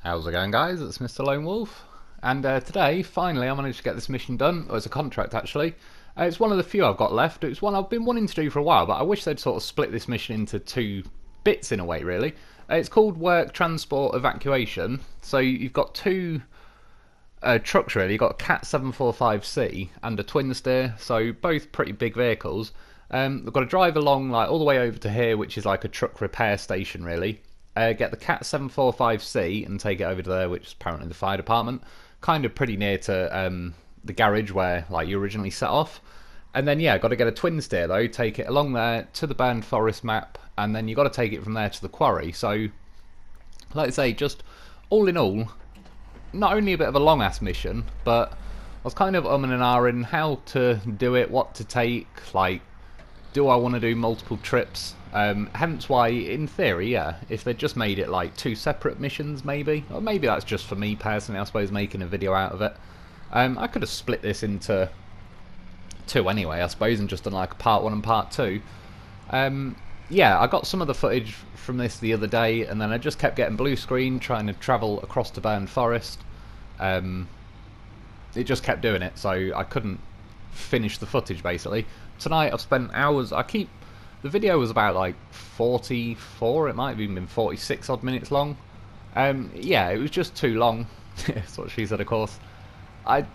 How's it going, guys? It's Mr. Lone Wolf, and today, finally, I managed to get this mission done. Or it's a contract, actually. It's one of the few I've got left. It's one I've been wanting to do for a while, but I wish they'd sort of split this mission into two bits in a way, really. It's called Work, Transport, Evacuation. So you've got two trucks, really. You've got a Cat 745C and a twin steer, so both pretty big vehicles. They've got to drive along like all the way over to here, which is like a truck repair station, really. Get the Cat 745C and take it over to there, which is apparently the fire department. Kind of pretty near to the garage where like you originally set off. And then yeah, got to get a twin steer though, take it along there to the burned forest map, and then you got to take it from there to the quarry. So, like I say, just all in all, not only a bit of a long ass mission, but I was kind of and ahhing how to do it, what to take, like, do I want to do multiple trips? Hence why, in theory, yeah, if they just made it like two separate missions, maybe, or maybe that's just for me personally, I suppose, making a video out of it. I could have split this into two anyway, I suppose, and just done like a part one and part two. Yeah, I got some of the footage from this the other day, and then I just kept getting blue screen trying to travel across to burned forest. It just kept doing it, so I couldn't finish the footage basically. Tonight I've spent hours. The video was about like 44, it might have even been 46 odd minutes long. Yeah, it was just too long. That's what she said, of course. I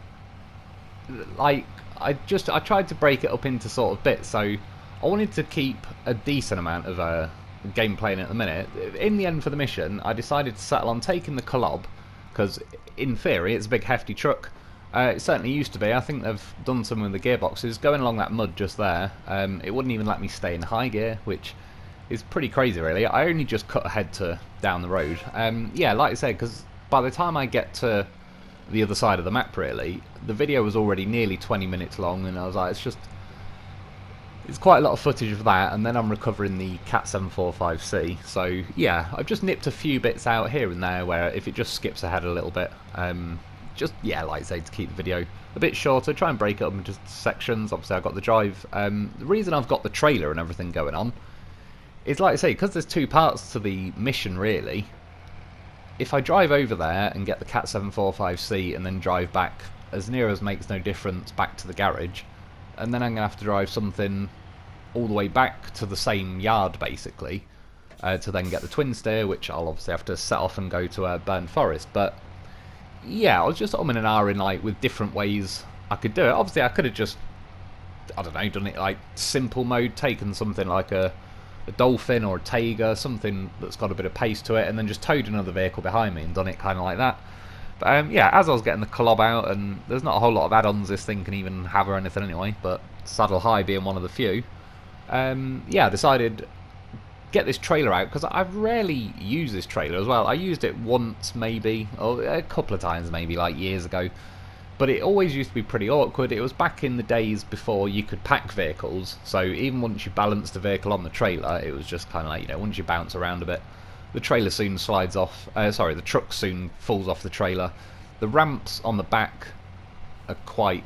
tried to break it up into sort of bits, so I wanted to keep a decent amount of gameplay in at the minute. In the end, for the mission, I decided to settle on taking the Kolob, because in theory it's a big hefty truck. It certainly used to be. I think they've done some with the gearboxes. Going along that mud just there, it wouldn't even let me stay in high gear, which is pretty crazy, really. I only just cut ahead to down the road. Yeah, like I said, because by the time I get to the other side of the map, really, the video was already nearly 20 minutes long, and I was like, it's quite a lot of footage of that, and then I'm recovering the Cat 745C. So yeah, I've just nipped a few bits out here and there where if it just skips ahead a little bit. Just, yeah, like I say, to keep the video a bit shorter, try and break it up into sections. Obviously I've got the drive. The reason I've got the trailer and everything going on is, like I say, because there's two parts to the mission, really. If I drive over there and get the Cat 745C and then drive back, as near as makes no difference, back to the garage, and then I'm going to have to drive something all the way back to the same yard, basically, to then get the twin steer, which I'll obviously have to set off and go to Burnt Forest. But yeah, I was just and ahhing like with different ways I could do it. Obviously I could have just, I don't know, done it like simple mode, taken something like a Dolphin or a Tiger, something that's got a bit of pace to it, and then just towed another vehicle behind me and done it kind of like that. But yeah, as I was getting the Kolob out, and there's not a whole lot of add-ons this thing can even have or anything anyway, but Saddle High being one of the few, yeah, I decided get this trailer out, because I've rarely used this trailer as well. I used it once maybe, or a couple of times maybe, like years ago, but it always used to be pretty awkward. It was back in the days before you could pack vehicles, so even once you balanced the vehicle on the trailer, it was just kind of like, you know, once you bounce around a bit, the trailer soon slides off, sorry, the truck soon falls off the trailer. The ramps on the back are quite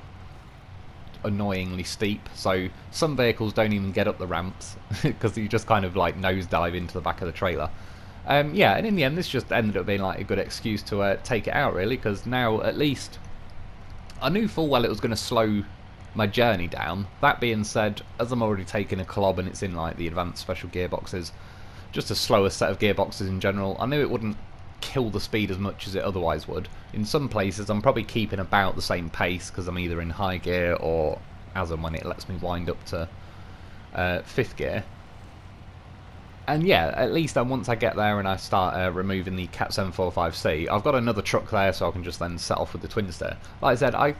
annoyingly steep, so some vehicles don't even get up the ramps because you just kind of like nosedive into the back of the trailer. Yeah, and in the end this just ended up being like a good excuse to take it out, really, because now at least I knew full well it was going to slow my journey down. That being said, as I'm already taking a Kolob and it's in like the advanced special gearboxes, just a slower set of gearboxes in general, I knew it wouldn't kill the speed as much as it otherwise would. In some places I'm probably keeping about the same pace because I'm either in high gear or as and when it lets me wind up to 5th gear. And yeah, at least then once I get there and I start removing the Cat 745C, I've got another truck there, so I can just then set off with the twin steer. Like I said, I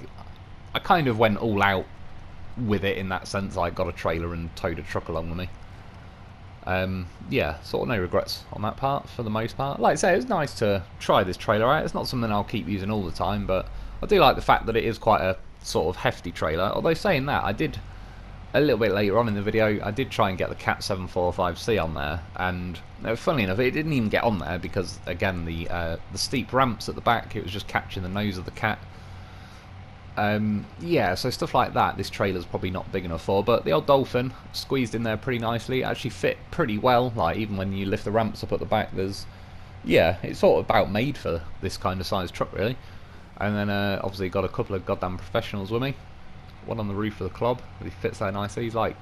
kind of went all out with it in that sense. I got a trailer and towed a truck along with me. Yeah, sort of no regrets on that part for the most part. Like I say, it's nice to try this trailer out. It's not something I'll keep using all the time, but I do like the fact that it is quite a sort of hefty trailer. Although saying that, I did, a little bit later on in the video, I did try and get the Cat 745C on there, and funnily enough, it didn't even get on there because, again, the steep ramps at the back, it was just catching the nose of the Cat. Yeah, so stuff like that this trailer's probably not big enough for, but the old Dolphin squeezed in there pretty nicely. It actually fit pretty well, like even when you lift the ramps up at the back, there's Yeah, it's sort of about made for this kind of size truck, really. And then obviously got a couple of goddamn professionals with me. One on the roof of the Kolob, he fits there nicely. He's like,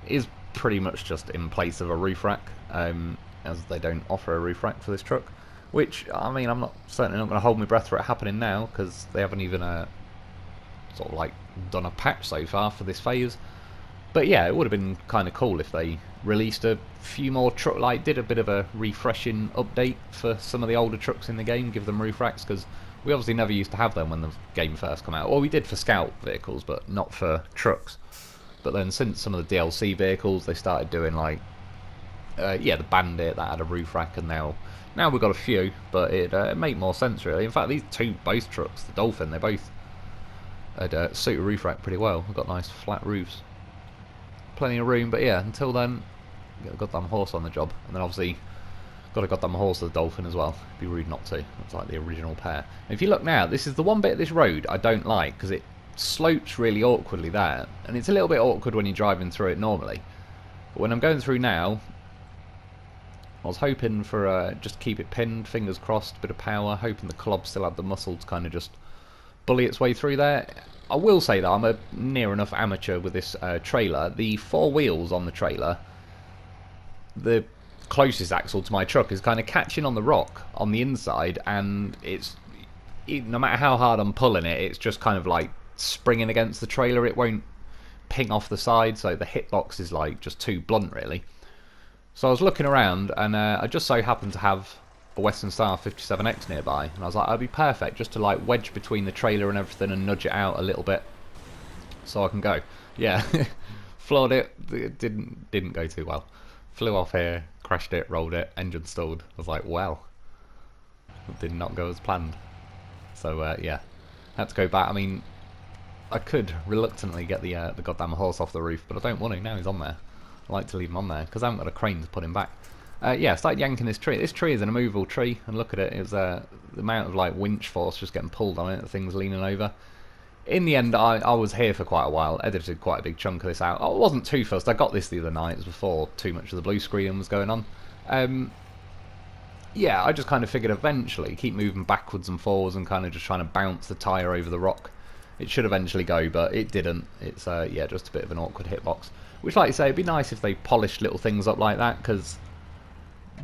is pretty much just in place of a roof rack, as they don't offer a roof rack for this truck. Which, I mean, I'm certainly not going to hold my breath for it happening now, because they haven't even sort of like done a patch so far for this phase. But yeah, it would have been kind of cool if they released a few more truck, like did a bit of a refreshing update for some of the older trucks in the game, give them roof racks, because we obviously never used to have them when the game first came out. Well, we did for scout vehicles, but not for trucks. But then since some of the DLC vehicles, they started doing like, yeah, the Bandit that had a roof rack, and now we've got a few, but it made more sense really. In fact, these both trucks, the Dolphin, they both had suit a roof rack pretty well. We've got nice flat roofs, plenty of room. But yeah, until then, get a goddamn horse on the job, and then obviously got a goddamn horse of the Dolphin as well. It'd be rude not to. It's like the original pair. And if you look now, this is the one bit of this road I don't like, because it slopes really awkwardly there, and it's a little bit awkward when you're driving through it normally. But when I'm going through now, I was hoping for just keep it pinned, fingers crossed, a bit of power, hoping the Kolob still had the muscle to kind of just bully its way through there. I will say that I'm a near enough amateur with this trailer. The four wheels on the trailer, the closest axle to my truck, is kind of catching on the rock on the inside, and no matter how hard I'm pulling it, it's just kind of like springing against the trailer. It won't ping off the side, so the hitbox is like just too blunt really. So I was looking around, and I just so happened to have a Western Star 57X nearby, and I was like, that'd be perfect just to like wedge between the trailer and everything and nudge it out a little bit so I can go. Yeah, floored it. It didn't go too well. Flew off here, crashed it, rolled it, engine stalled. I was like, well, it did not go as planned. So yeah, had to go back. I mean, I could reluctantly get the goddamn horse off the roof, but I don't want to. Now he's on there. I like to leave him on there because I haven't got a crane to put him back. Yeah, I started yanking this tree. This tree is an immovable tree, and look at it. It was the amount of like winch force just getting pulled on it. The thing's leaning over. In the end, I was here for quite a while. Edited quite a big chunk of this out. I wasn't too fussed. I got this the other night. It was before too much of the blue screen was going on. Yeah, I just kind of figured eventually keep moving backwards and forwards and kind of just trying to bounce the tyre over the rock. It should eventually go, but it didn't. It's yeah, just a bit of an awkward hitbox. Which, like you say, it'd be nice if they polished little things up like that, because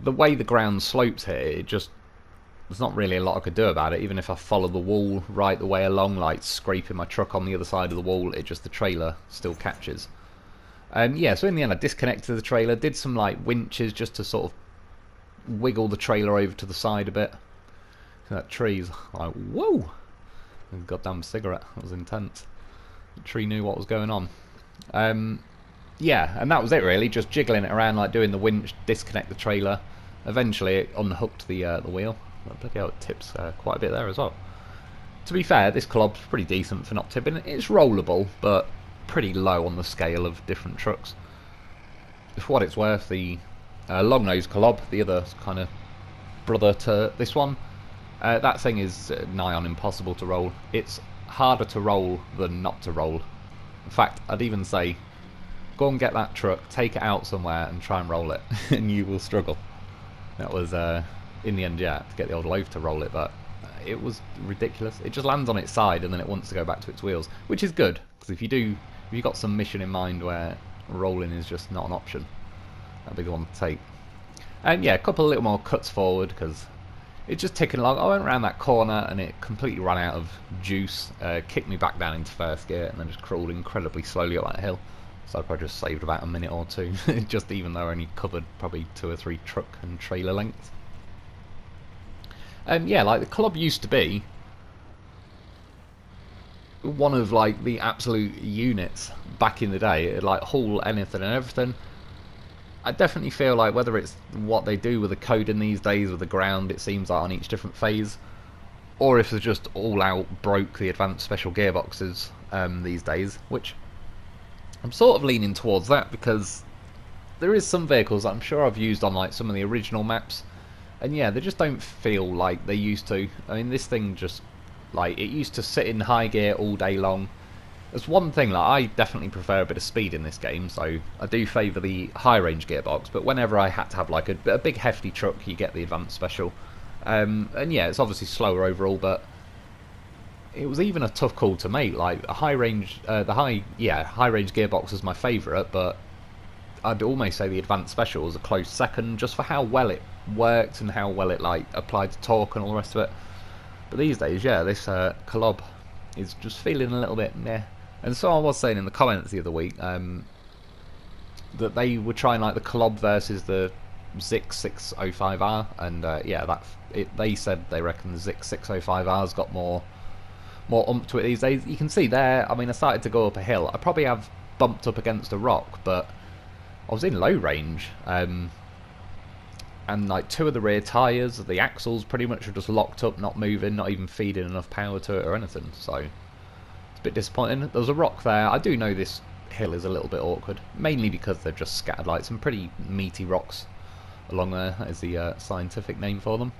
the way the ground slopes here, there's not really a lot I could do about it. Even if I follow the wall right the way along, like scraping my truck on the other side of the wall, the trailer still catches. Yeah, so in the end I disconnected the trailer, did some like winches just to sort of wiggle the trailer over to the side a bit. That tree's like, whoa! A goddamn cigarette, that was intense. The tree knew what was going on. Yeah, and that was it really, just jiggling it around, like doing the winch, disconnect the trailer. Eventually it unhooked the wheel. Look how it tips quite a bit there as well. To be fair, this Kolob's pretty decent for not tipping. It's rollable, but pretty low on the scale of different trucks. For what it's worth, the long nose Kolob, the other kind of brother to this one, that thing is nigh on impossible to roll. It's harder to roll than not to roll. In fact, I'd even say, go and get that truck, take it out somewhere and try and roll it, and you will struggle. That was, in the end, yeah, to get the old loaf to roll it, but it was ridiculous. It just lands on its side and then it wants to go back to its wheels, which is good, because if you've got some mission in mind where rolling is just not an option, that'd be the one to take. And yeah, a couple of little more cuts forward, because it's just ticking along. I went around that corner and it completely ran out of juice, kicked me back down into first gear, and then just crawled incredibly slowly up that hill. So I probably just saved about a minute or two, just even though I only covered probably 2 or 3 truck and trailer lengths. Yeah, like the Kolob used to be one of like the absolute units back in the day. It'd like haul anything and everything. I definitely feel like whether it's what they do with the coding these days with the ground, it seems like on each different phase, or if they just all out broke the advanced special gearboxes these days, which I'm sort of leaning towards that, because there is some vehicles that I'm sure I've used on like some of the original maps, and yeah, they just don't feel like they used to. I mean, this thing just, like, it used to sit in high gear all day long. There's one thing, like, I definitely prefer a bit of speed in this game, so I do favour the high range gearbox, but whenever I had to have like a big hefty truck, you get the advanced special. And yeah, it's obviously slower overall, but it was even a tough call to make. Like a high range, high range gearbox is my favourite, but I'd almost say the advanced special was a close second, just for how well it worked and how well it like applied to torque and all the rest of it. But these days, yeah, this Kolob is just feeling a little bit meh. And so I was saying in the comments the other week that they were trying like the Kolob versus the Zik 605R, and yeah, they said they reckon the Zik 605R's got more ump to it these days. You can see there, I mean, I started to go up a hill. I probably have bumped up against a rock, but I was in low range, and like two of the rear tyres, the axles pretty much are just locked up, not moving, not even feeding enough power to it or anything, so it's a bit disappointing. There's a rock there. I do know this hill is a little bit awkward, mainly because they've just scattered like some pretty meaty rocks along there. That is the scientific name for them.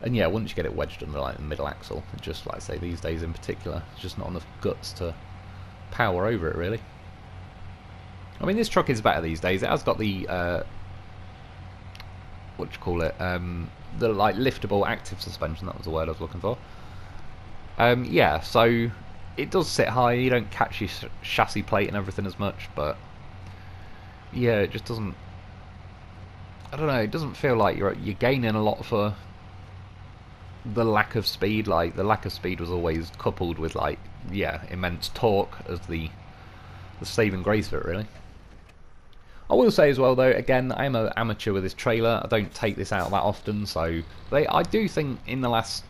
And yeah, once you get it wedged under like the middle axle, just like I say, these days in particular, there's just not enough guts to power over it really. I mean, this truck is better these days. It has got the what do you call it? The like liftable active suspension. That was the word I was looking for. Yeah, so it does sit high. You don't catch your chassis plate and everything as much, but yeah, it just doesn't. I don't know. It doesn't feel like you're gaining a lot for the lack of speed. Like the lack of speed was always coupled with like immense torque as the saving grace of it really. I will say as well though, again, I am an amateur with this trailer. I don't take this out that often, so I do think in the last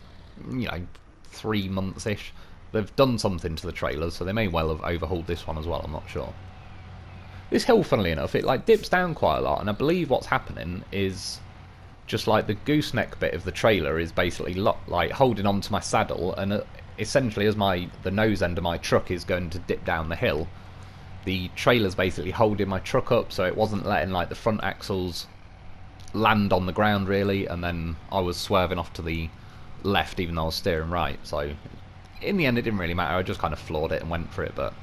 3 months ish they've done something to the trailers, so they may well have overhauled this one as well. I'm not sure. This hill, funnily enough, it like dips down quite a lot, and I believe what's happening is just like the gooseneck bit of the trailer is basically like holding on to my saddle, and essentially as the nose end of my truck is going to dip down the hill, the trailer's basically holding my truck up, so it wasn't letting like the front axles land on the ground really, and then I was swerving off to the left even though I was steering right. So in the end it didn't really matter. I just kind of floored it and went for it, but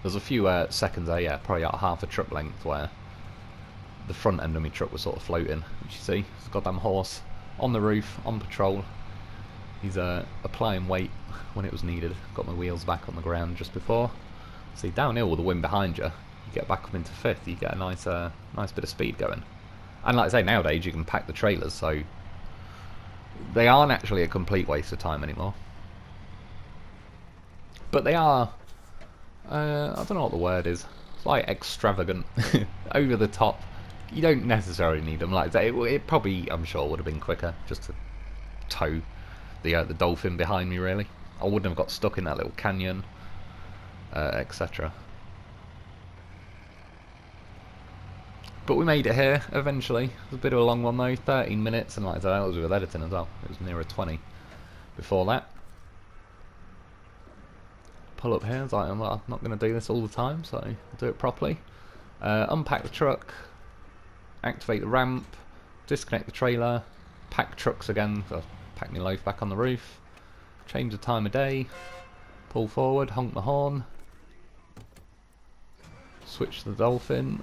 there's a few seconds there, yeah, probably about half a truck length, where the front end of my truck was sort of floating, which you see. It's a goddamn horse on the roof, on patrol. He's applying weight when it was needed. Got my wheels back on the ground just before. See, downhill with the wind behind you, you get back up into fifth, you get a nice bit of speed going. And like I say, nowadays you can pack the trailers, so they aren't actually a complete waste of time anymore. But they are, I don't know what the word is, it's like extravagant, over the top. You don't necessarily need them. Like it probably, I'm sure, would have been quicker just to tow the Dolphin behind me really. I wouldn't have got stuck in that little canyon, etc. But we made it here eventually. It was a bit of a long one though, 13 minutes, and like I said, that was with editing as well. It was nearer 20 before that. Pull up here, it's like, I'm not going to do this all the time, so I'll do it properly. Unpack the truck, activate the ramp, disconnect the trailer, pack trucks again, so pack my loaf back on the roof, change the time of day, pull forward, honk the horn, switch to the Dolphin,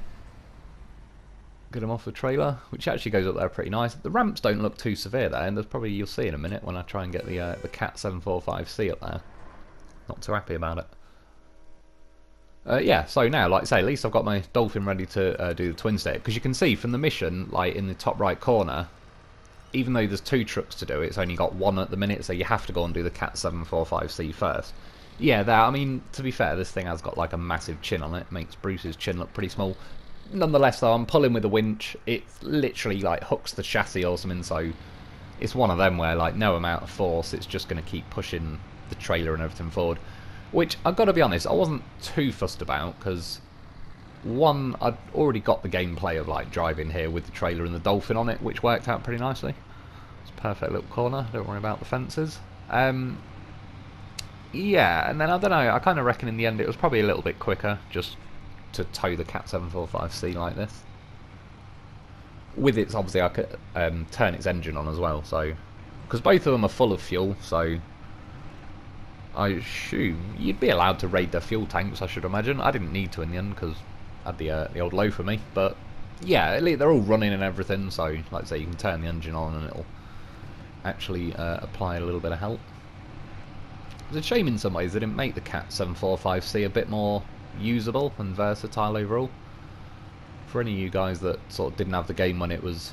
get him off the trailer, which actually goes up there pretty nice. The ramps don't look too severe there, and there's probably, you'll see in a minute when I try and get the Cat 745C up there. Not too happy about it. Yeah, so now, like I say, at least I've got my Dolphin ready to do the twin stick, because you can see from the mission, like in the top right corner, even though there's 2 trucks to do, it's only got 1 at the minute, so you have to go and do the Cat 745C first. Yeah, I mean, to be fair, this thing has got like a massive chin on it, makes Bruce's chin look pretty small. Nonetheless though, I'm pulling with a winch, it literally like hooks the chassis or something, so it's one of them where like no amount of force, it's just going to keep pushing the trailer and everything forward. Which, I've got to be honest, I wasn't too fussed about, because one, I'd already got the gameplay of like driving here with the trailer and the Dolphin on it, which worked out pretty nicely. It's a perfect little corner, don't worry about the fences. Yeah, and then I don't know, I kind of reckon in the end it was probably a little bit quicker just to tow the Cat 745C like this. With its, obviously I could turn its engine on as well, so because both of them are full of fuel, so I assume you'd be allowed to raid their fuel tanks, I should imagine. I didn't need to in the end because I had the old Lo4f me, but yeah, at least they're all running and everything, so like I say, you can turn the engine on and it'll actually apply a little bit of help. It's a shame in some ways they didn't make the Cat 745C a bit more usable and versatile overall. For any of you guys that sort of didn't have the game when it was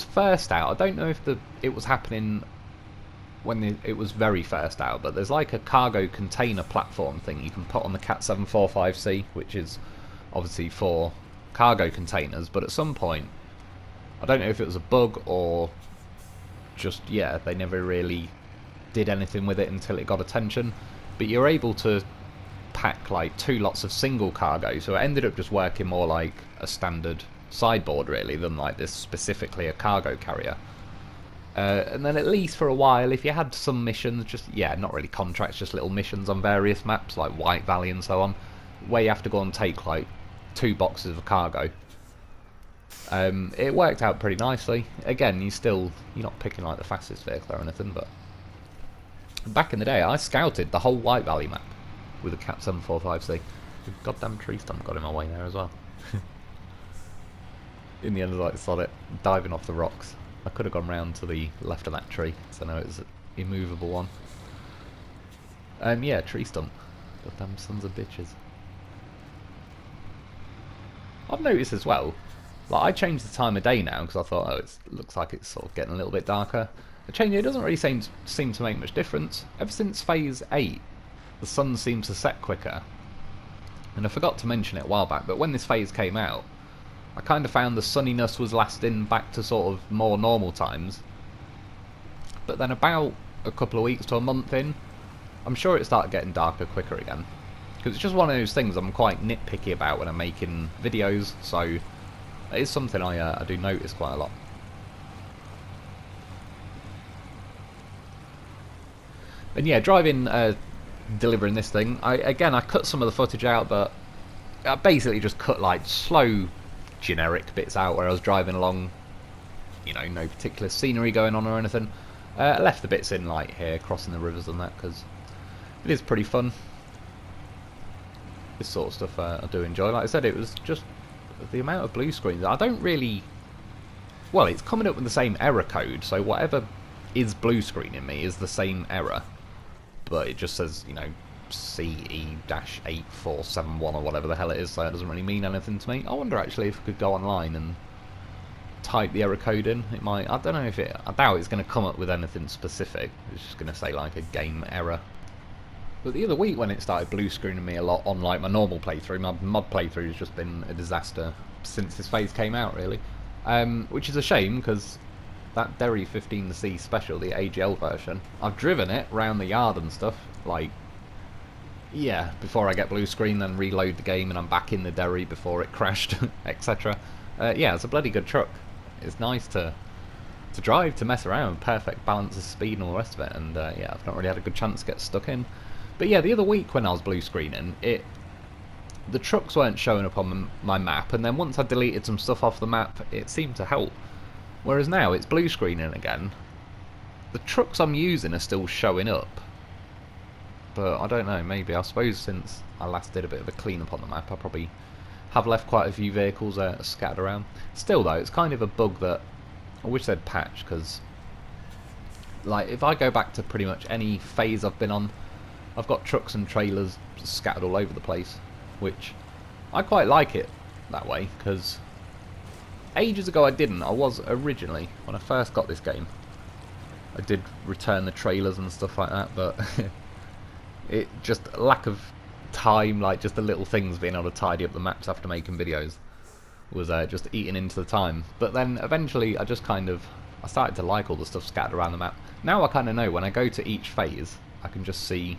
first out, I don't know if it was happening when it was very first out, but there's like a cargo container platform thing you can put on the Cat 745C, which is obviously for cargo containers, but at some point, I don't know if it was a bug or just, yeah, they never really did anything with it until it got attention, but you're able to pack like 2 lots of single cargo, so it ended up just working more like a standard sideboard really than like this specifically a cargo carrier. And then at least for a while, if you had some missions, just, yeah, not really contracts, just little missions on various maps like White Valley and so on, where you have to go and take like 2 boxes of cargo, it worked out pretty nicely. Again, you're not picking like the fastest vehicle or anything, but back in the day I scouted the whole White Valley map with a Cat 745C. The goddamn tree stump got in my way there as well. In the end, I saw it diving off the rocks. I could have gone round to the left of that tree, so I know it's an immovable one. Yeah, tree stump. Goddamn sons of bitches. I've noticed as well, like I changed the time of day now because I thought, oh, it looks like it's sort of getting a little bit darker. The change, it doesn't really seem to make much difference. Ever since Phase 8, the sun seems to set quicker. And I forgot to mention it a while back, but when this phase came out, I kind of found the sunniness was lasting back to sort of more normal times. But then about a couple of weeks to a month in, I'm sure it started getting darker quicker again. Because it's just one of those things I'm quite nitpicky about when I'm making videos, so it is something I do notice quite a lot. And yeah, delivering this thing, I cut some of the footage out, but I basically just cut like slow generic bits out where I was driving along, you know, no particular scenery going on or anything. I left the bits in like here, crossing the rivers and that, because it is pretty fun. This sort of stuff I do enjoy. Like I said, it was just the amount of blue screens. I don't really... Well, it's coming up with the same error code, so whatever is blue screening me is the same error. But it just says, you know, CE-8471 or whatever the hell it is, so it doesn't really mean anything to me. I wonder actually if I could go online and type the error code in. It might... I don't know if I doubt it's going to come up with anything specific. It's just going to say like a game error. But the other week when it started blue screening me a lot on like my normal playthrough, my mod playthrough has just been a disaster since this phase came out really. Which is a shame because that Derry 15C special, the AGL version, I've driven it round the yard and stuff, like, yeah, before I get blue screen, then reload the game and I'm back in the Derry before it crashed, etc. Yeah, it's a bloody good truck. It's nice to drive, to mess around, perfect balance of speed and all the rest of it, and yeah, I've not really had a good chance to get stuck in. But yeah, the other week when I was blue screening, the trucks weren't showing up on my map, and then once I deleted some stuff off the map, it seemed to help. Whereas now it's blue screening again. The trucks I'm using are still showing up. But I don't know, maybe, I suppose since I last did a bit of a clean-up on the map, I probably have left quite a few vehicles scattered around. Still though, it's kind of a bug that I wish they'd patch, because like, if I go back to pretty much any phase I've been on, I've got trucks and trailers scattered all over the place, which I quite like it that way, because ages ago I didn't. I was originally, when I first got this game, I did return the trailers and stuff like that, but it just lack of time, like just the little things being able to tidy up the maps after making videos was just eating into the time. But then eventually I just kind of, I started to like all the stuff scattered around the map. Now I kind of know when I go to each phase, I can just see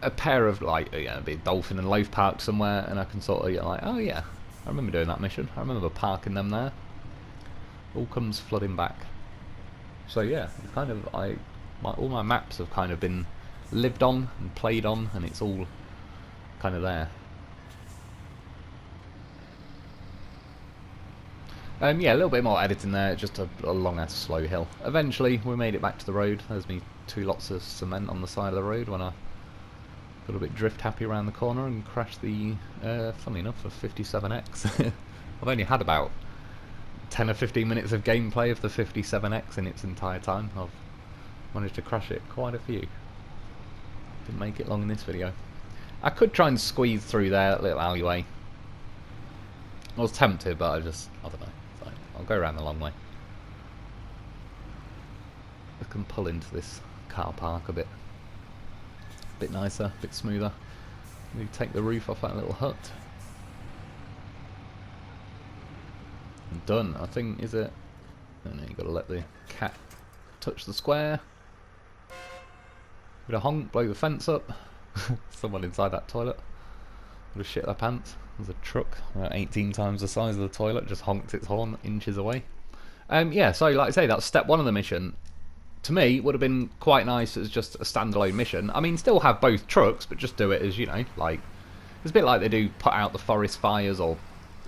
a pair of, like, you know, be Dolphin and Lo4f parked somewhere, and I can sort of, you know, like, oh yeah, I remember doing that mission. I remember parking them there. All comes flooding back. So yeah, it's kind of, all my maps have kind of been lived on and played on, and it's all kind of there. Yeah, a little bit more editing there, just a long ass slow hill. Eventually we made it back to the road. There's me 2 lots of cement on the side of the road when I got a bit drift happy around the corner and crashed the, funny enough, a 57X. I've only had about 10 or 15 minutes of gameplay of the 57X in its entire time. I've managed to crash it quite a few. Didn't make it long in this video. I could try and squeeze through there, that little alleyway. I was tempted, but I don't know. So I'll go around the long way. I can pull into this car park a bit nicer, a bit smoother. Maybe take the roof off that little hut. And done, I think, is it? Oh no, you've got to let the cat touch the square. Bit of honk, blow the fence up. Someone inside that toilet would have shit their pants. There's a truck about 18 times the size of the toilet, just honked its horn inches away. Yeah, so like I say, that's step 1 of the mission. To me, it would have been quite nice as just a standalone mission. I mean, still have both trucks, but just do it as, you know, like... It's a bit like they do put out the forest fires or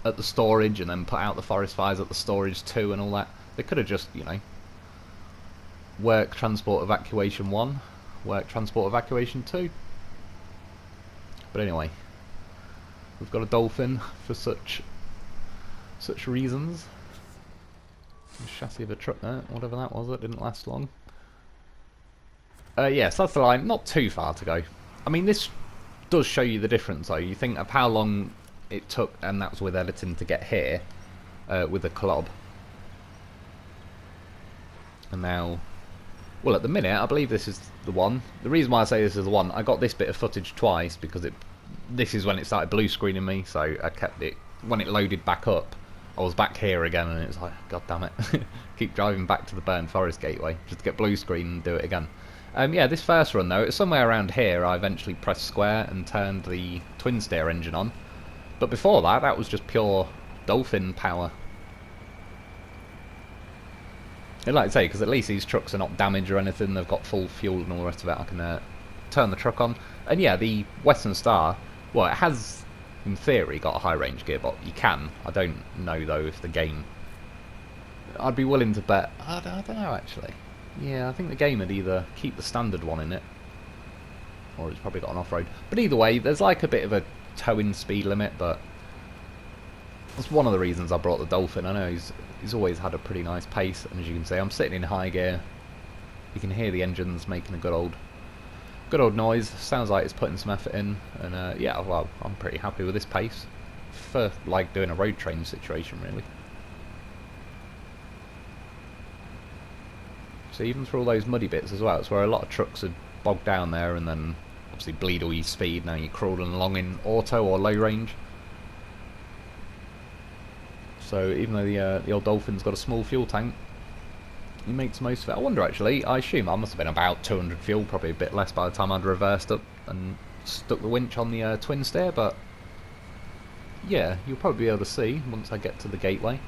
at the storage and then put out the forest fires at the storage too and all that. They could have just, you know, work transport evacuation 1, work transport evacuation 2. But anyway, we've got a Dolphin for such reasons. The chassis of a truck there, whatever that was, that didn't last long. Yes, that's the line. Not too far to go. I mean, this does show you the difference, though. You think of how long it took, and that was with editing, to get here with the Kolob. And now, well, at the minute, I believe this is the one. The reason why I say this is the one, I got this bit of footage twice because this is when it started blue screening me, so I kept it. When it loaded back up, I was back here again, and it was like, god damn it. Keep driving back to the Burned Forest Gateway just to get blue screen and do it again. Yeah, this first run though, it's somewhere around here I eventually pressed square and turned the twin steer engine on. But before that, that was just pure Dolphin power. I'd like to say, because at least these trucks are not damaged or anything, they've got full fuel and all the rest of it, I can turn the truck on. And yeah, the Western Star, well, it has, in theory, got a high range gearbox. You can. I don't know, though, if the game... I'd be willing to bet... I don't know, actually. Yeah, I think the game would either keep the standard one in it, or it's probably got an off-road. But either way, there's like a bit of a towing speed limit, but that's one of the reasons I brought the Dolphin. I know he's always had a pretty nice pace, and as you can see, I'm sitting in high gear. You can hear the engines making a good old noise. Sounds like it's putting some effort in, and yeah, well, I'm pretty happy with this pace for like doing a road train situation, really. So even through all those muddy bits as well, it's where a lot of trucks are bogged down there and then obviously bleed all your speed. Now you're crawling along in auto or low range. So even though the old Dolphin's got a small fuel tank, he makes most of it. I wonder actually, I assume I must have been about 200 fuel, probably a bit less by the time I'd reversed up and stuck the winch on the twin steer, but yeah, you'll probably be able to see once I get to the gateway,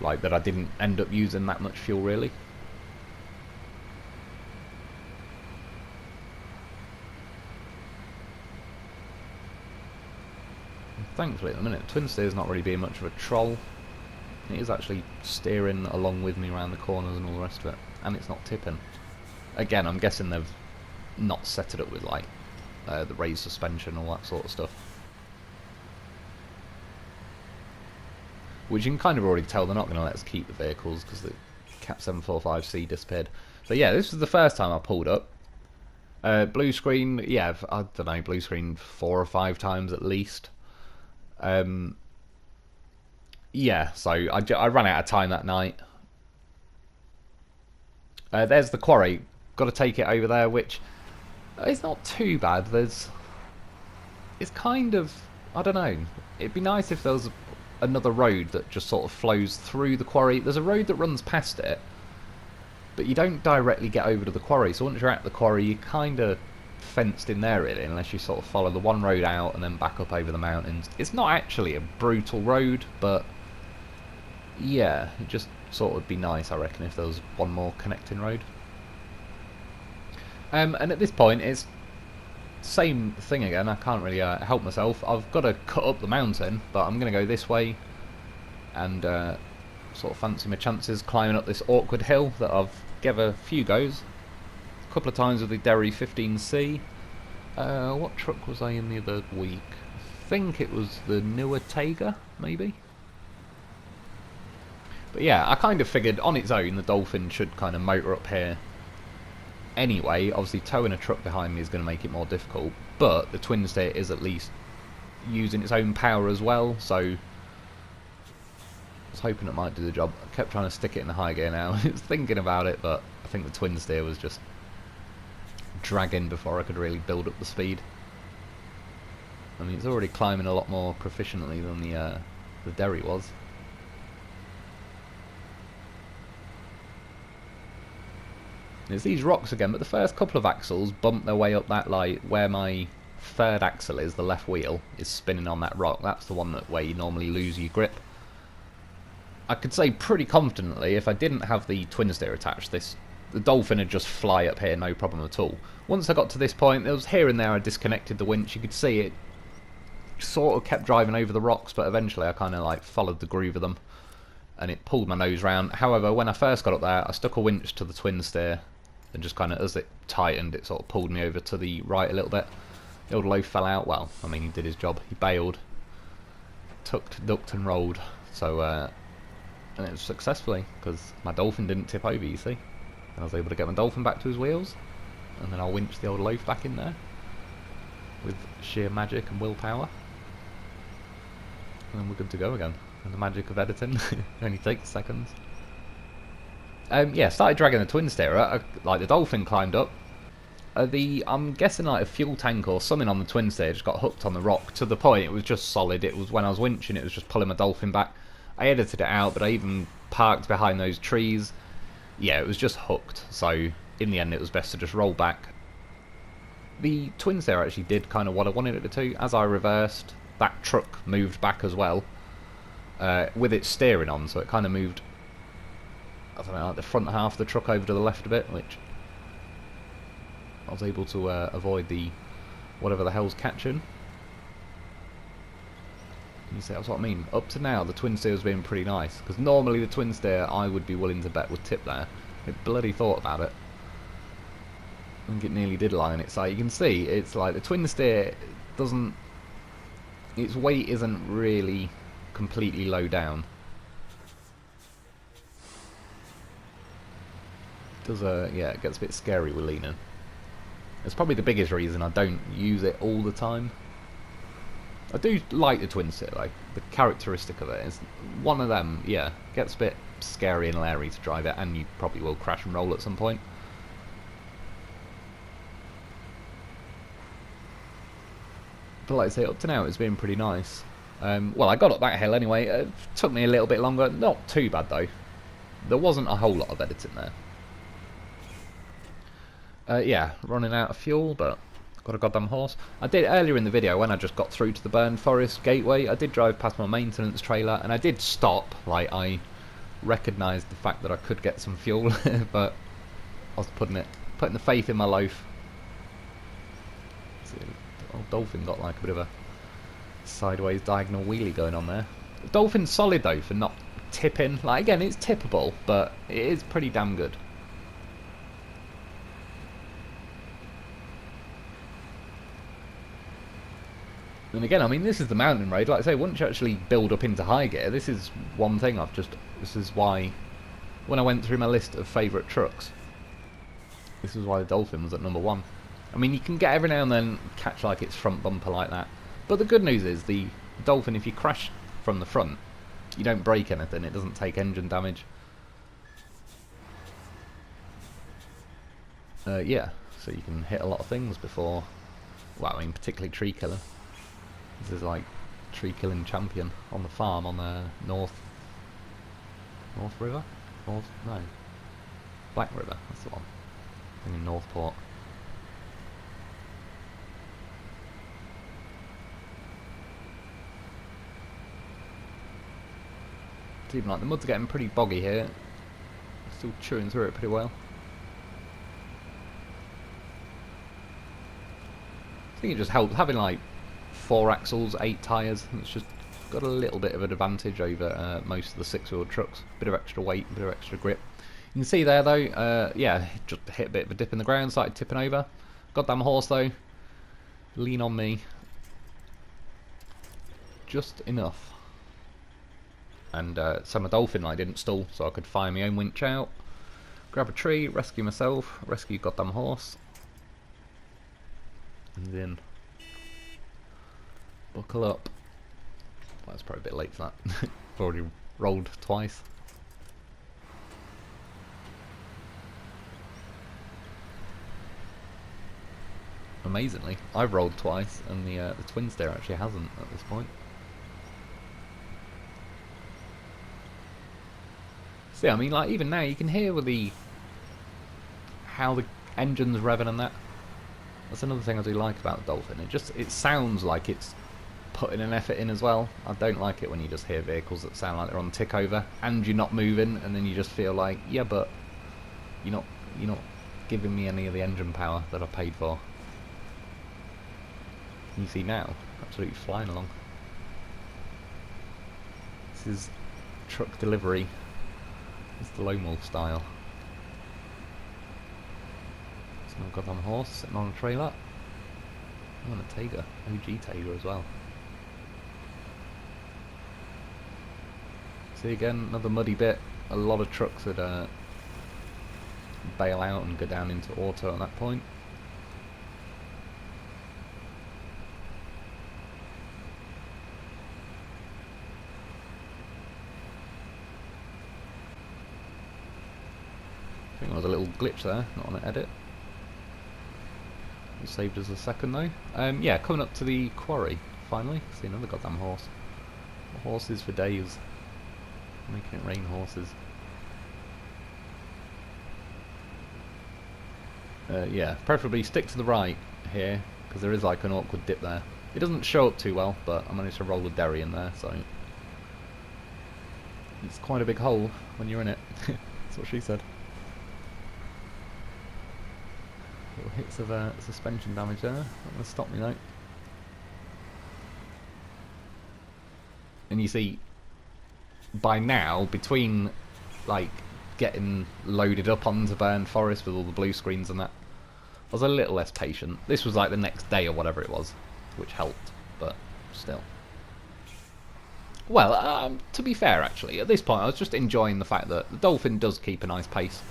like that I didn't end up using that much fuel really. Thankfully at the minute, twin steer's not really being much of a troll. It is actually steering along with me around the corners and all the rest of it, and it's not tipping. Again, I'm guessing they've not set it up with like the raised suspension, all that sort of stuff. Which you can kind of already tell they're not going to let us keep the vehicles because the Cap 745C disappeared. But yeah, this was the first time I pulled up. Blue screen, yeah, I don't know, blue screen 4 or 5 times at least. Yeah, so I ran out of time that night. There's the quarry. Got to take it over there, which is not too bad. It's kind of, I don't know. It'd be nice if there was another road that just sort of flows through the quarry. There's a road that runs past it, but you don't directly get over to the quarry. So once you're at the quarry, you're kind of fenced in there really, unless you sort of follow the one road out and then back up over the mountains. It's not actually a brutal road, but yeah, it just sort of be nice, I reckon, if there was one more connecting road. And at this point, it's same thing again. I can't really help myself. I've got to cut up the mountain, but I'm going to go this way. and sort of fancy my chances climbing up this awkward hill that I've gave a few goes. A couple of times with the Derry 15C. What truck was I in the other week? I think it was the newer Tega, maybe? But yeah, I kind of figured on its own the Dolphin should kind of motor up here anyway. Obviously towing a truck behind me is going to make it more difficult, but the twin steer is at least using its own power as well, so I was hoping it might do the job. I kept trying to stick it in the high gear now. I was thinking about it, but I think the twin steer was just dragging before I could really build up the speed. I mean, it's already climbing a lot more proficiently than the Derry was. It's these rocks again, but the first couple of axles bump their way up that, like, where my third axle is, the left wheel, is spinning on that rock. That's the one where you normally lose your grip. I could say pretty confidently, if I didn't have the twin steer attached, the Dolphin would just fly up here, no problem at all. Once I got to this point, there was here and there I disconnected the winch. You could see it sort of kept driving over the rocks, but eventually I kind of like followed the groove of them, and it pulled my nose round. However, when I first got up there, I stuck a winch to the twin steer, and just kind of, as it tightened, it sort of pulled me over to the right a little bit. The old Lo4f fell out. Well, I mean, he did his job. He bailed, tucked, ducked and rolled. So, and it was successfully, because my Dolphin didn't tip over, you see. And I was able to get my Dolphin back to his wheels, and then I'll winch the old Lo4f back in there with sheer magic and willpower. And then we're good to go again. And the magic of editing only takes seconds. Yeah, started dragging the twin steer. Like the Dolphin climbed up. I'm guessing like a fuel tank or something on the twin steer just got hooked on the rock to the point it was just solid. It was when I was winching, it was just pulling my Dolphin back. I edited it out, but I even parked behind those trees. Yeah, it was just hooked. So in the end, it was best to just roll back. The twin steer actually did kind of what I wanted it to. As I reversed, that truck moved back as well, with its steering on, so it kind of moved, I don't know, like the front half of the truck over to the left a bit, which I was able to avoid the whatever the hell's catching. You see, that's what I mean. Up to now, the twin steer has been pretty nice, because normally the twin steer I would be willing to bet would tip there. It bloody thought about it. I think it nearly did lie on its side. You can see, it's like the twin steer doesn't, its weight isn't really completely low down. Yeah, it gets a bit scary with leaning. It's probably the biggest reason I don't use it all the time. I do like the twin steer, like the characteristic of it is one of them. Yeah, gets a bit scary and leery to drive it, and you probably will crash and roll at some point. But like I say, up to now it's been pretty nice. Well, I got up that hill anyway. It took me a little bit longer. Not too bad though. There wasn't a whole lot of editing there. Yeah, running out of fuel, but got a goddamn horse. I did earlier in the video when I just got through to the Burned Forest gateway. I did drive past my maintenance trailer, and I did stop. Like I recognised the fact that I could get some fuel, but I was putting the faith in my Lo4f. Old Dolphin got like a bit of a sideways diagonal wheelie going on there. Dolphin's solid though for not tipping. Like again, it's tippable, but it is pretty damn good. And again, I mean, this is the mountain road. Like I say, once you actually build up into high gear, this is one thing this is why, when I went through my list of favourite trucks, this is why the Dolphin was at #1. I mean, you can get every now and then catch like its front bumper like that. But the good news is, the Dolphin, if you crash from the front, you don't break anything, it doesn't take engine damage. Yeah, so you can hit a lot of things before, well, I mean, particularly tree killer. This is like tree killing champion on the farm on the North River? No. Black River, that's the one. In Northport. It's even like the mud's getting pretty boggy here. Still chewing through it pretty well. I think it just helps having like 4 axles, 8 tyres. It's just got a little bit of an advantage over most of the six-wheeled trucks. Bit of extra weight, bit of extra grip. You can see there though, yeah, just hit a bit of a dip in the ground, started tipping over. Goddamn horse though, lean on me just enough. And so my Dolphin I didn't stall, so I could fire my own winch out, grab a tree, rescue myself, rescue goddamn horse, and then buckle up. Well, that's probably a bit late for that. I've already rolled twice. Amazingly, I've rolled twice, and the twin steer actually hasn't at this point. So yeah, I mean, like even now you can hear with how the engine's revving and that. That's another thing I do like about the Dolphin. It sounds like it's putting an effort in as well. I don't like it when you just hear vehicles that sound like they're on tick over and you're not moving, and then you just feel like, yeah, but you're not giving me any of the engine power that I paid for. You see now, absolutely flying along. This is truck delivery. It's the Lo4f style. It's not got on a horse sitting on a trailer. Oh, and a Tiger, OG Tiger as well. See again, another muddy bit. A lot of trucks would bail out and go down into auto at that point. I think there was a little glitch there, not on an edit. It saved us a second though. Yeah, coming up to the quarry, finally. See another goddamn horse. Horses for days. Making it rain horses. Yeah, preferably stick to the right here, because there is like an awkward dip there. It doesn't show up too well, but I managed to roll the derry in there, so... It's quite a big hole when you're in it. That's what she said. Little hits of suspension damage there. Not going to stop me though. And you see, by now, between like getting loaded up onto Burn Forest with all the blue screens and that, I was a little less patient. This was like the next day or whatever it was, which helped, but still. Well, to be fair actually, at this point I was just enjoying the fact that the Dolphin does keep a nice pace.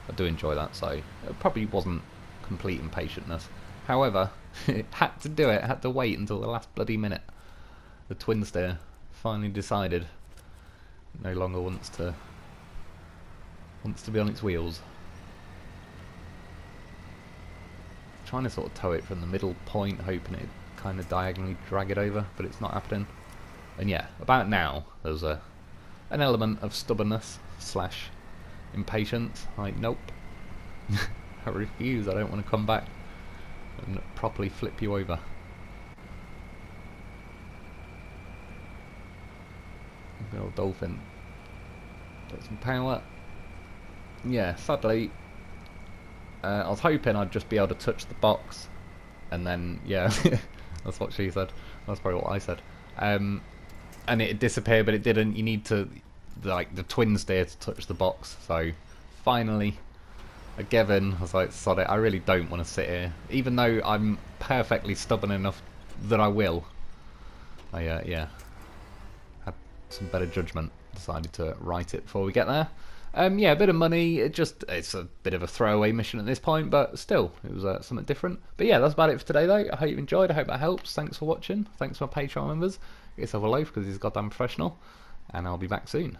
I do enjoy that, so it probably wasn't complete impatientness. However, it had to do it, had to wait until the last bloody minute. The twin steer finally decided it no longer wants to be on its wheels. Trying to sort of tow it from the middle point, hoping it'd kind of diagonally drag it over, but it's not happening. And yeah, about now there's an element of stubbornness slash impatience. Like, nope. I refuse, I don't want to come back and properly flip you over. Good old Dolphin. Got some power. Yeah, sadly, I was hoping I'd just be able to touch the box, and then, yeah, that's what she said. That's probably what I said. And it disappeared, but it didn't. You need to, like, the twin steer to touch the box. So, finally, I gave in. I was like, sod it, I really don't want to sit here. Even though I'm perfectly stubborn enough that I will. I, yeah, had some better judgment. Decided to write it before we get there. Yeah, a bit of money. It's a bit of a throwaway mission at this point, but still, it was something different. But yeah, that's about it for today, though. I hope you enjoyed. I hope that helps. Thanks for watching. Thanks for my Patreon members. Get yourself a loaf because he's goddamn professional, and I'll be back soon.